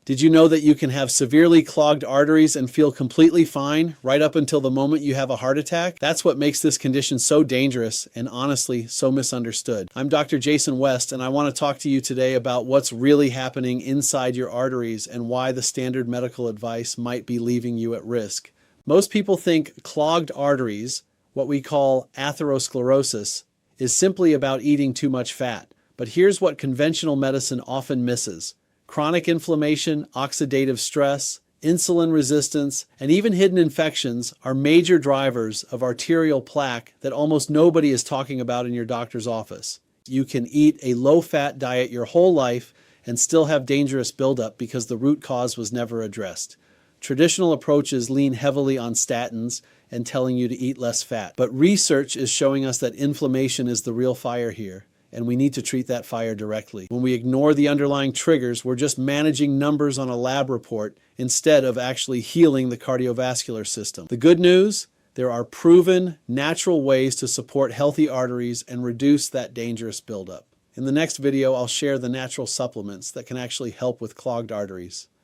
Did you know that you can have severely clogged arteries and feel completely fine right up until the moment you have a heart attack? That's what makes this condition so dangerous and honestly so misunderstood. I'm Dr. Jason West, and I want to talk to you today about what's really happening inside your arteries and why the standard medical advice might be leaving you at risk. Most people think clogged arteries, what we call atherosclerosis, is simply about eating too much fat. But here's what conventional medicine often misses. Chronic inflammation, oxidative stress, insulin resistance, and even hidden infections are major drivers of arterial plaque that almost nobody is talking about in your doctor's office. You can eat a low-fat diet your whole life and still have dangerous buildup because the root cause was never addressed. Traditional approaches lean heavily on statins and telling you to eat less fat. But research is showing us that inflammation is the real fire here, and we need to treat that fire directly. When we ignore the underlying triggers, we're just managing numbers on a lab report instead of actually healing the cardiovascular system. The good news? There are proven, natural ways to support healthy arteries and reduce that dangerous buildup. In the next video, I'll share the natural supplements that can actually help with clogged arteries.